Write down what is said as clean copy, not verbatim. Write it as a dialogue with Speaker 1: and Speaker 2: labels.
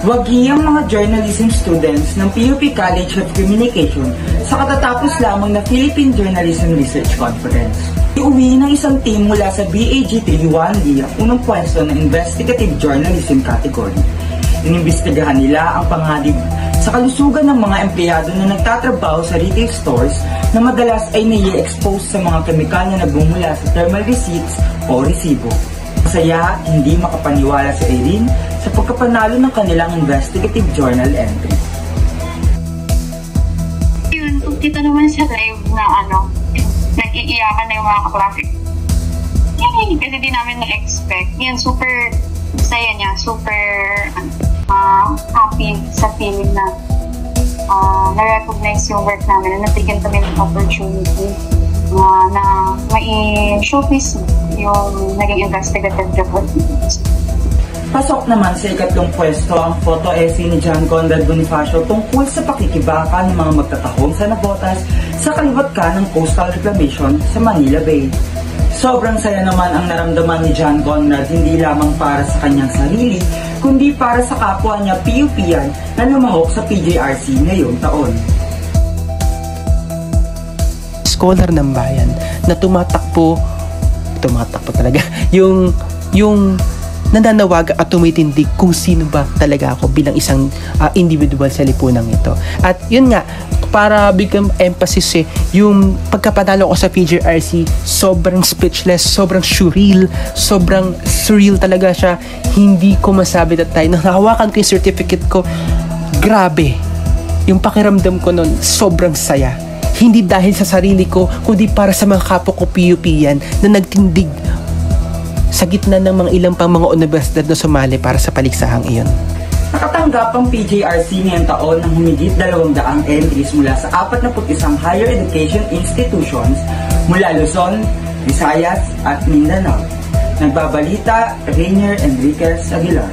Speaker 1: Wagi ang mga journalism students ng PUP College of Communication sa katatapos lamang na Philippine Journalism Research Conference. Iuwi ng isang team mula sa BAGT UAND ang unang pwesto ng Investigative Journalism category. Inimbestigahan nila ang panganib sa kalusugan ng mga empleyado na nagtatrabaho sa retail stores na madalas ay nai-expose sa mga kemikal na nagmumula sa thermal receipts o resibo. Masaya, hindi makapaniwala si Irene sa pagkapanalo ng kanilang investigative journal entry.
Speaker 2: Yun, kita naman sa live na nag-iiyakan na yung mga kaklase. Yan, kasi di namin na-expect. Yan, super saya niya, super happy sa feeling na na-recognize yung work namin na nabigyan kami ng opportunity na mai-showcase yung naging investigative report.
Speaker 1: Pasok naman sa ikatlong pwesto ang photo essay ni John Conrad Bonifacio tungkol sa pakikibaka ng mga magtatahong sanabotas sa kaliwat ng coastal reclamation sa Manila Bay. Sobrang saya naman ang naramdaman ni John Conrad hindi lamang para sa kanyang sarili, kundi para sa kapwa niya PUP-yan na lumahok sa PJRC ngayong taon.
Speaker 3: Scholar ng bayan na tumatakbo talaga yung nananawagan at tumitindig kung sino ba talaga ako bilang isang individual sa lipunang ito. At yun nga, para bigyan emphasis yung pagkapanalo ko sa PJRC, sobrang speechless, sobrang surreal talaga siya. Hindi ko masabi that time. Nang nahawakan ko yung certificate ko, grabe. Yung pakiramdam ko nun, sobrang saya. Hindi dahil sa sarili ko, kundi para sa mga kapwa ko PUP yan na nagtindig sa gitna ng mga ilang pang mga universidad na sumali para sa paliksahang iyon.
Speaker 1: Nakatanggap ang PJRC ngayong taon ng humigit 200 entries mula sa 41 higher education institutions mula Luzon, Visayas at Mindanao. Nagbabalita, Rainier Enriquez Aguilar.